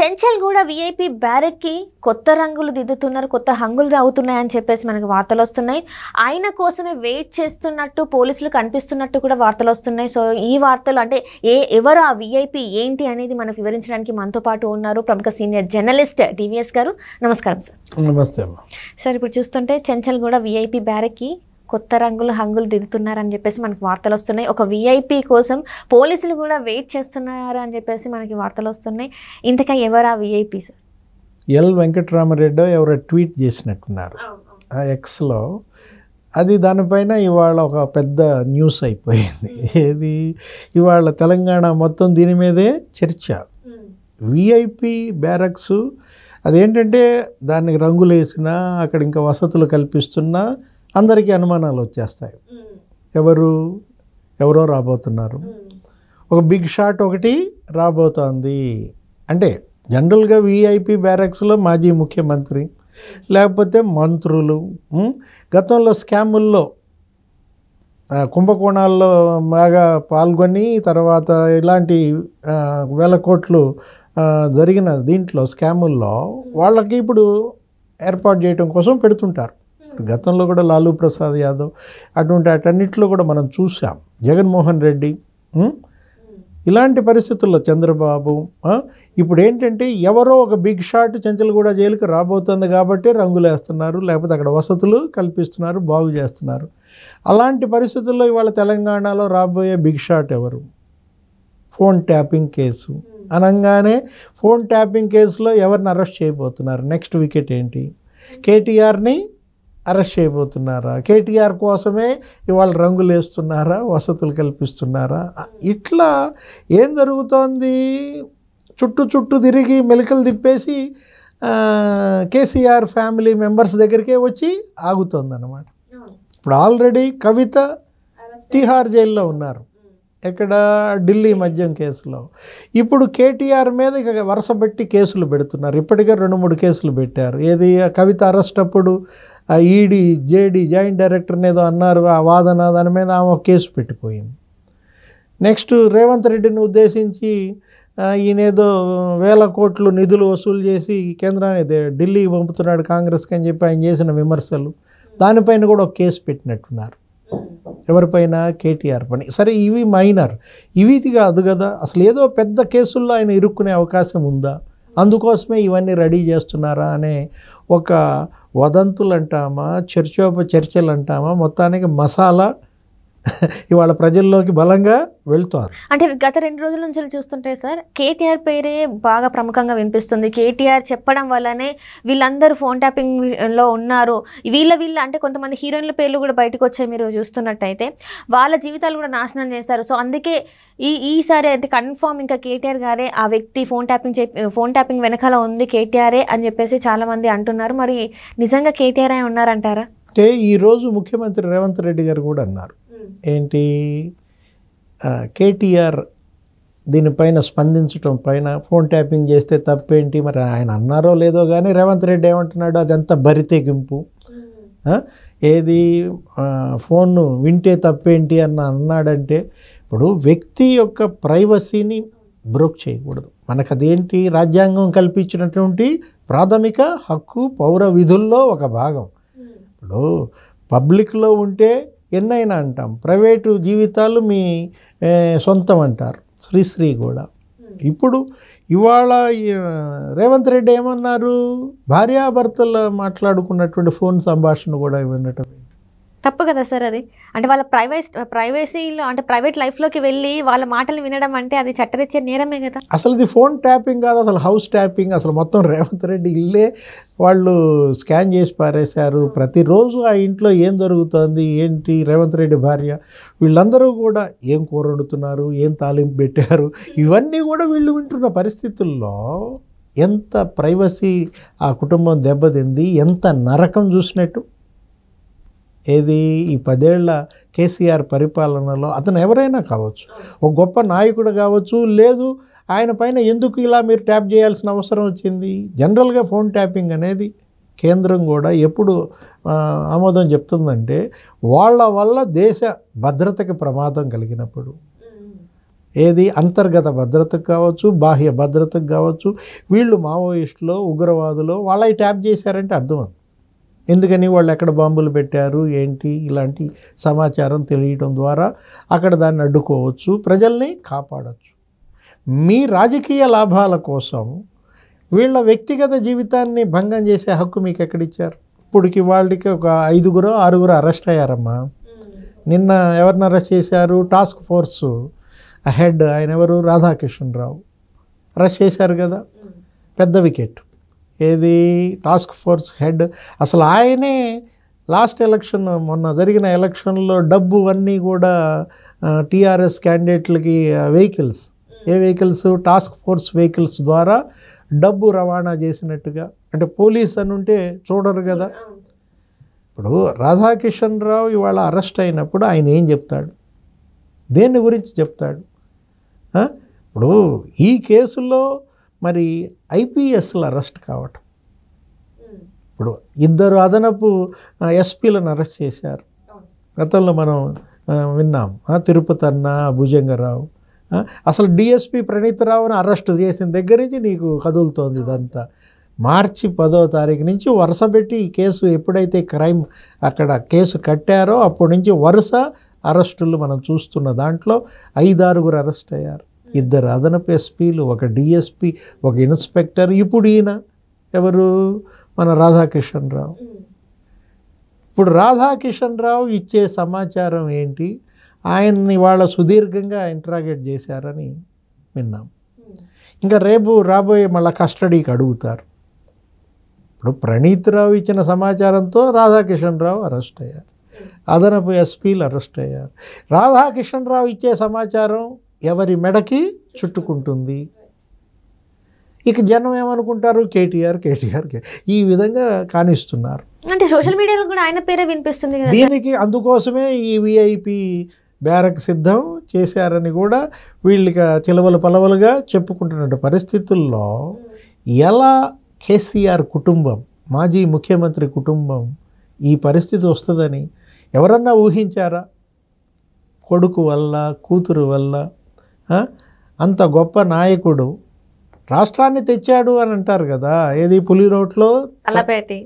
Chanchalguda VIP బ్యారెక్కి కొత్త రంగులు దిద్దుతున్నారు, కొత్త హంగులు అవుతున్నాయని చెప్పేసి మనకు వార్తలు వస్తున్నాయి. ఆయన కోసమే వెయిట్ చేస్తున్నట్టు పోలీసులు కనిపిస్తున్నట్టు కూడా వార్తలు వస్తున్నాయి. సో ఈ వార్తలు అంటే ఎవరు ఆ వీఐపీ ఏంటి అనేది మనకు వివరించడానికి మనతో పాటు ఉన్నారు ప్రముఖ సీనియర్ జర్నలిస్ట్ డివిఎస్ గారు. నమస్కారం సార్. నమస్తే అమ్మా. సార్, ఇప్పుడు చూస్తుంటే చెంచల్గూడ వీఐపీ బ్యారెక్కి కొత్త రంగులు హంగులు దిద్దుతున్నారని చెప్పేసి మనకు వార్తలు వస్తున్నాయి. ఒక వీఐపీ కోసం పోలీసులు కూడా వెయిట్ చేస్తున్నారు అని చెప్పేసి మనకి వార్తలు వస్తున్నాయి. ఇంతకా ఎవరా వీఐపీ సార్? ఎల్ వెంకటరామరెడ్డి ఎవరో ట్వీట్ చేసినట్టున్నారు ఎక్స్లో. అది దానిపైన ఇవాళ ఒక పెద్ద న్యూస్ అయిపోయింది. ఏది ఇవాళ తెలంగాణ మొత్తం దీని మీదే చర్చ. వీఐపీ బ్యారక్స్ అదేంటంటే దానికి రంగులు వేసినా అక్కడ ఇంకా వసతులు కల్పిస్తున్నా అందరికీ అనుమానాలు వచ్చేస్తాయి. ఎవరో రాబోతున్నారు, ఒక బిగ్ షాట్ ఒకటి రాబోతోంది. అంటే జనరల్గా వీఐపీ బ్యారక్స్లో మాజీ ముఖ్యమంత్రి లేకపోతే మంత్రులు గతంలో స్కాముల్లో కుంభకోణాల్లో బాగా పాల్గొని తర్వాత ఇలాంటి వేల కోట్లు జరిగిన దీంట్లో స్కాముల్లో వాళ్ళకి ఇప్పుడు ఏర్పాటు చేయడం కోసం పెడుతుంటారు. గతంలో కూడా లాలూ ప్రసాద్ యాదవ్ అటన్నిటిలో కూడా మనం చూసాం. జగన్మోహన్ రెడ్డి ఇలాంటి పరిస్థితుల్లో చంద్రబాబు. ఇప్పుడు ఏంటంటే ఎవరో ఒక బిగ్ షాట్ చెంచల్గూడ జైలుకి రాబోతుంది కాబట్టి రంగులు వేస్తున్నారు, లేకపోతే అక్కడ వసతులు కల్పిస్తున్నారు, బాగు చేస్తున్నారు. అలాంటి పరిస్థితుల్లో ఇవాళ తెలంగాణలో రాబోయే బిగ్ షాట్ ఎవరు? ఫోన్ ట్యాపింగ్ కేసు అనగానే ఫోన్ ట్యాపింగ్ కేసులో ఎవరిని అరెస్ట్ చేయబోతున్నారు? నెక్స్ట్ వికెట్ ఏంటి? కేటీఆర్ని అరెస్ట్ చేయబోతున్నారా? కేటీఆర్ కోసమే ఇవాళ రంగులు వేస్తున్నారా, వసతులు కల్పిస్తున్నారా? ఇట్లా ఏం జరుగుతోంది? చుట్టూ తిరిగి మెలికలు తిప్పేసి కేసీఆర్ ఫ్యామిలీ మెంబర్స్ దగ్గరికే వచ్చి ఆగుతోందన్నమాట. ఇప్పుడు ఆల్రెడీ కవిత తిహార్ జైల్లో ఉన్నారు, ఎక్కడ? ఢిల్లీ మద్యం కేసులో. ఇప్పుడు కేటీఆర్ మీద ఇక వరుసబెట్టి కేసులు పెడుతున్నారు. ఇప్పటికే 2-3 కేసులు పెట్టారు. ఏది కవిత అరెస్ట్ అప్పుడు ఈడీ జేడీ జాయింట్ డైరెక్టర్ని ఏదో అన్నారు, ఆ వాదన దాని మీద ఆమె కేసు పెట్టిపోయింది. నెక్స్ట్ రేవంత్ రెడ్డిని ఉద్దేశించి ఈయనేదో 1000 కోట్లు నిధులు వసూలు చేసి కేంద్రాన్ని ఢిల్లీకి పంపుతున్నాడు కాంగ్రెస్కి అని చెప్పి ఆయన చేసిన విమర్శలు, దానిపైన కూడా ఒక కేసు పెట్టినట్టున్నారు. ఎవరిపైన? కేటీఆర్ పని. సరే, ఇవి మైనర్, ఇవి కాదు కదా. అసలు ఏదో పెద్ద కేసుల్లో ఆయన ఇరుక్కునే అవకాశం ఉందా? అందుకోసమే ఇవన్నీ రెడీ చేస్తున్నారా అనే ఒక వదంతులు అంటామా, చర్చలు అంటామా, మొత్తానికి మసాలా ఇవాళ ప్రజల్లోకి బలంగా వెళ్తారు. అంటే గత 2 రోజుల నుంచి చూస్తుంటే సార్, కేటీఆర్ పేరే బాగా ప్రముఖంగా వినిపిస్తుంది. కేటీఆర్ చెప్పడం వల్లనే వీళ్ళందరూ ఫోన్ ట్యాపింగ్లో ఉన్నారు. వీళ్ళ అంటే కొంతమంది హీరోయిన్ల పేర్లు కూడా బయటకు వచ్చాయి. మీరు చూస్తున్నట్టయితే వాళ్ళ జీవితాలు కూడా నాశనం చేశారు. సో అందుకే ఈసారి అయితే కన్ఫామ్ ఇంకా కేటీఆర్ గారే ఆ వ్యక్తి, ఫోన్ ట్యాపింగ్ వెనకాల ఉంది కేటీఆరే అని చెప్పేసి చాలామంది అంటున్నారు. మరి నిజంగా కేటీఆర్ ఉన్నారంటారా? అంటే ఈరోజు ముఖ్యమంత్రి రేవంత్ రెడ్డి గారు కూడా అన్నారు, ఏంటి కేటీఆర్ దీనిపైన స్పందించడం పైన ఫోన్ ట్యాపింగ్ చేస్తే తప్పేంటి? మరి ఆయన అన్నారో లేదో కానీ రేవంత్ రెడ్డి ఏమంటున్నాడు? అదంతా బరితెగింపు. ఏది ఫోన్ను వింటే తప్పేంటి అన్నాడంటే, ఇప్పుడు వ్యక్తి యొక్క ప్రైవసీని బ్రోక్ చేయకూడదు. మనకు అదేంటి? రాజ్యాంగం కల్పించినటువంటి ప్రాథమిక హక్కు, పౌర విధుల్లో ఒక భాగం. ఇప్పుడు పబ్లిక్లో ఉంటే ఎన్నైనా అంటాం, ప్రైవేటు జీవితాలు మీ సొంతం అంటారు. శ్రీశ్రీ కూడా. ఇప్పుడు ఇవాళ రేవంత్ రెడ్డి ఏమన్నారు? భార్యాభర్తలు మాట్లాడుకున్నటువంటి ఫోన్ సంభాషణ కూడా వినటం తప్పు కదా సార్ అది? అంటే వాళ్ళ ప్రైవసీలో అంటే ప్రైవేట్ లైఫ్లోకి వెళ్ళి వాళ్ళ మాటలు వినడం అంటే అది చట్టరీత్యా నేరమే కదా. అసలు ఇది ఫోన్ ట్యాపింగ్ కాదు, అసలు హౌస్ ట్యాపింగ్. అసలు మొత్తం రేవంత్ రెడ్డి ఇల్లే వాళ్ళు స్కాన్ చేసి పారేశారు. ప్రతిరోజు ఆ ఇంట్లో ఏం జరుగుతుంది ఏంటి? రేవంత్ రెడ్డి భార్య వీళ్ళందరూ కూడా ఏం కూర వండుతున్నారు, ఏం తాలింపు పెట్టారు, ఇవన్నీ కూడా వీళ్ళు వింటున్న పరిస్థితుల్లో ఎంత ప్రైవసీ ఆ కుటుంబం దెబ్బతింది, ఎంత నరకం చూసినట్టు. ఏది ఈ 10 ఏళ్ల కేసీఆర్ పరిపాలనలో అతను ఎవరైనా కావచ్చు, ఒక గొప్ప నాయకుడు కావచ్చు, లేదు ఆయన పైన ఎందుకు ఇలా మీరు ట్యాప్ చేయాల్సిన అవసరం వచ్చింది? జనరల్గా ఫోన్ ట్యాపింగ్ అనేది కేంద్రం కూడా ఎప్పుడు ఆమోదం చెప్తుందంటే వాళ్ళ వల్ల దేశ భద్రతకి ప్రమాదం కలిగినప్పుడు, ఏది అంతర్గత భద్రతకు కావచ్చు, బాహ్య భద్రతకు కావచ్చు. వీళ్ళు మావోయిస్టులో, ఉగ్రవాదులో వాళ్ళవి ట్యాప్ చేశారంటే అర్థం. ఎందుకని వాళ్ళు ఎక్కడ బాంబులు పెట్టారు ఏంటి ఇలాంటి సమాచారం తెలియటం ద్వారా అక్కడ దాన్ని అడ్డుకోవచ్చు, ప్రజల్ని కాపాడవచ్చు. మీ రాజకీయ లాభాల కోసం వీళ్ళ వ్యక్తిగత జీవితాన్ని భంగం చేసే హక్కు మీకు ఎక్కడిచ్చారు? ఇప్పటికి వాళ్ళకి ఒక 5-6 అరెస్ట్ అయ్యారమ్మా. నిన్న ఎవరిని అరెస్ట్ చేశారు? టాస్క్ ఫోర్స్ హెడ్ ఆయన ఎవరు? రాధాకిషన్ రావు అరెస్ట్ చేశారు కదా, పెద్ద వికెట్. ఏది టాస్క్ ఫోర్స్ హెడ్. అసలు ఆయనే లాస్ట్ ఎలక్షన్, మొన్న జరిగిన ఎలక్షన్లో డబ్బు అన్నీ కూడా టీఆర్ఎస్ క్యాండిడేట్లకి వెహికల్స్, ఏ వెహికల్స్? టాస్క్ ఫోర్స్ వెహికల్స్ ద్వారా డబ్బు రవాణా చేసినట్టుగా. అంటే పోలీస్ అని ఉంటే చూడరు కదా. ఇప్పుడు రాధాకిషన్ రావు ఇవాళ అరెస్ట్ అయినప్పుడు ఆయన ఏం చెప్తాడు? దేని గురించి చెప్తాడు? ఇప్పుడు ఈ కేసులో మరి ఐపీఎస్లు అరెస్ట్ కావటం, ఇప్పుడు 2 అదనపు ఎస్పీలను అరెస్ట్ చేశారు. గతంలో మనం విన్నాం, తిరుపతి అన్న, భుజంగరావు. అసలు డిఎస్పీ ప్రణీత్ రావుని అరెస్ట్ చేసిన దగ్గర నుంచి నీకు కదులుతోంది ఇదంతా. మార్చి 10వ తారీఖు నుంచి వరుస పెట్టి ఈ కేసు ఎప్పుడైతే క్రైమ్ అక్కడ కేసు కట్టారో అప్పటి నుంచి వరుస అరెస్టులు మనం చూస్తున్న దాంట్లో 5-6 అరెస్ట్ అయ్యారు. 2 అదనపు ఎస్పీలు, ఒక డిఎస్పీ, ఒక ఇన్స్పెక్టర్. ఇప్పుడు ఈయన ఎవరు? మన రాధాకిషన్ రావు. ఇప్పుడు రాధాకిషన్ రావు ఇచ్చే సమాచారం ఏంటి? ఆయన్ని వాళ్ళ సుదీర్ఘంగా ఇంట్రాగేట్ చేశారని విన్నాం. ఇంకా రేపు రాబోయే మళ్ళీ కస్టడీకి అడుగుతారు. ఇప్పుడు ప్రణీత్ రావు ఇచ్చిన సమాచారంతో రాధాకిషన్ రావు అరెస్ట్ అయ్యారు, అదనపు ఎస్పీలు అరెస్ట్ అయ్యారు. రాధాకిషన్ రావు ఇచ్చే సమాచారం ఎవరి మెడకి చుట్టుకుంటుంది? ఇక జనం ఏమనుకుంటారు? కేటీఆర్ ఈ విధంగా కానిస్తున్నారు. అంటే సోషల్ మీడియాలో కూడా ఆయన పేరే వినిపిస్తుంది కదా. దీనికి అందుకోసమే ఈ విఐపి బ్యారక్ సిద్ధం చేశారని కూడా వీళ్ళకి చిలవలు పలవలుగా చెప్పుకుంటున్న పరిస్థితుల్లో ఎలా కేసీఆర్ కుటుంబం, మాజీ ముఖ్యమంత్రి కుటుంబం ఈ పరిస్థితి వస్తుందని ఎవరన్నా ఊహించారా? కొడుకు వల్ల, కూతురు వల్ల, అంత గొప్ప నాయకుడు రాష్ట్రాన్ని తెచ్చాడు అని అంటారు కదా. ఏది పులి రోడ్లో అలాపేటి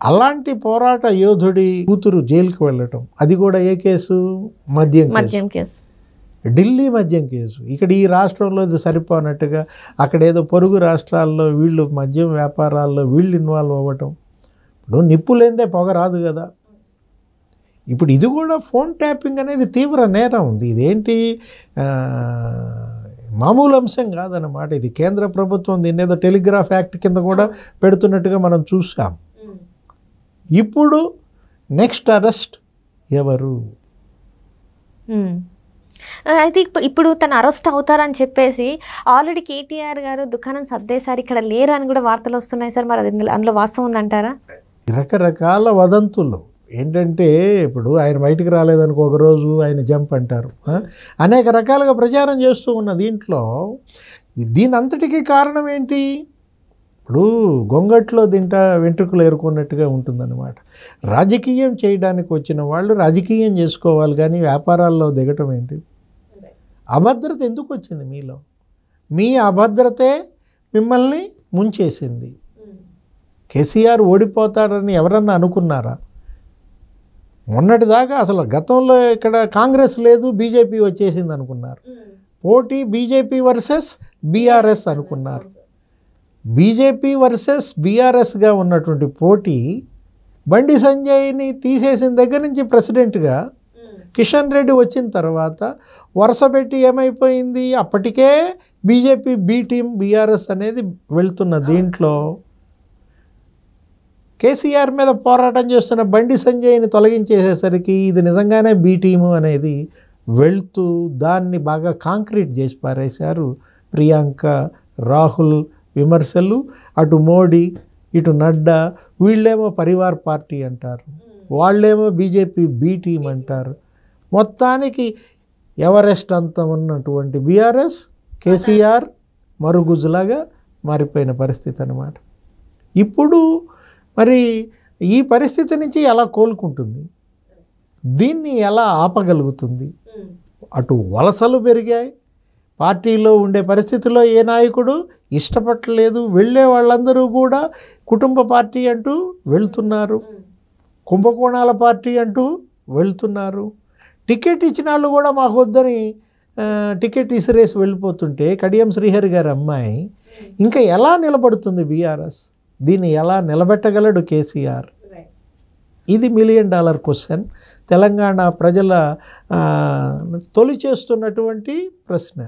అలాంటి పోరాట యోధుడి కూతురు జైలుకి వెళ్ళటం, అది కూడా ఏ కేసు? మద్యం కేసు, ఢిల్లీ మద్యం కేసు. ఇక్కడ ఈ రాష్ట్రంలో ఇది సరిపోనట్టుగా అక్కడేదో పొరుగు రాష్ట్రాల్లో వీళ్ళు మద్యం వ్యాపారాల్లో వీళ్ళు ఇన్వాల్వ్ అవ్వటం. ఇప్పుడు నిప్పు లేనిదే పొగ రాదు కదా. ఇప్పుడు ఇది కూడా ఫోన్ ట్యాపింగ్ అనేది తీవ్ర నేరం ఉంది. ఇదేంటి మామూలు అంశం కాదన్నమాట. ఇది కేంద్ర ప్రభుత్వం దీన్ని ఏదో టెలిగ్రాఫ్ యాక్ట్ కింద కూడా పెడుతున్నట్టుగా మనం చూసాం. ఇప్పుడు నెక్స్ట్ అరెస్ట్ ఎవరు? అయితే ఇప్పుడు తను అరెస్ట్ అవుతారని చెప్పేసి ఆల్రెడీ కేటీఆర్ గారు దుకాణం సర్దేశారు, ఇక్కడ లేరు అని కూడా వార్తలు వస్తున్నాయి సార్. మరి అది అందులో వాస్తవం ఉందంటారా? రకరకాల వదంతులు ఏంటంటే, ఇప్పుడు ఆయన బయటికి రాలేదనుకో ఒకరోజు ఆయన జంప్ అంటారు, అనేక రకాలుగా ప్రచారం చేస్తూ ఉన్న దీంట్లో దీని అంతటికీ కారణం ఏంటి? ఇప్పుడు గొంగట్లో తింటా వెంట్రుకలు ఏరుకున్నట్టుగా ఉంటుందన్నమాట. రాజకీయం చేయడానికి వచ్చిన వాళ్ళు రాజకీయం చేసుకోవాలి, కానీ వ్యాపారాల్లో దిగటం ఏంటి? అభద్రత ఎందుకు వచ్చింది మీలో? మీ అభద్రతే మిమ్మల్ని ముంచేసింది. కేసీఆర్ ఓడిపోతాడని ఎవరన్నా అనుకున్నారా? మొన్నటిదాకా అసలు గతంలో ఇక్కడ కాంగ్రెస్ లేదు, బీజేపీ వచ్చేసింది అనుకున్నారు. పోటీ బీజేపీ వర్సెస్ బీఆర్ఎస్ అనుకున్నారు. బీజేపీ వర్సెస్ బీఆర్ఎస్గా ఉన్నటువంటి పోటీ బండి సంజయ్ని తీసేసిన దగ్గర నుంచి ప్రెసిడెంట్గా కిషన్ రెడ్డి వచ్చిన తర్వాత వరుస పెట్టి ఏమైపోయింది? అప్పటికే బీజేపీ బీ టీం బీఆర్ఎస్ అనేది వెళ్తున్న దీంట్లో కేసీఆర్ మీద పోరాటం చేస్తున్న బండి సంజయ్ని తొలగించేసేసరికి ఇది నిజంగానే బీ టీము అనేది వెళ్తూ దాన్ని బాగా కాంక్రీట్ చేసి పారేశారు. ప్రియాంక, రాహుల్ విమర్శలు, అటు మోడీ, ఇటు నడ్డా, వీళ్ళేమో పరివార్ పార్టీ అంటారు, వాళ్ళేమో బీజేపీ బీ టీం అంటారు. మొత్తానికి ఎవరెస్ట్ అంత ఉన్నటువంటి బీఆర్ఎస్ కేసీఆర్ మరుగుజ్జులాగా మారిపోయిన పరిస్థితి అన్నమాట. ఇప్పుడు మరి ఈ పరిస్థితి నుంచి ఎలా కోలుకుంటుంది? దీన్ని ఎలా ఆపగలుగుతుంది? అటు వలసలు పెరిగాయి, పార్టీలో ఉండే పరిస్థితిలో ఏ నాయకుడు ఇష్టపడలేదు, వెళ్ళే వాళ్ళందరూ కూడా కుటుంబ పార్టీ అంటూ వెళ్తున్నారు, కుంభకోణాల పార్టీ అంటూ వెళ్తున్నారు. టికెట్ ఇచ్చిన వాళ్ళు కూడా మాకు వద్దని టికెట్ ఇసిరేసి వెళ్ళిపోతుంటే కడియం శ్రీహరి గారి అమ్మాయి ఇంకా ఎలా నిలబడుతుంది బీఆర్ఎస్? దీన్ని ఎలా నిలబెట్టగలడు కేసీఆర్? ఇది $1 మిలియన్ క్వశ్చన్, తెలంగాణ ప్రజల తొలి చేస్తున్నటువంటి ప్రశ్న.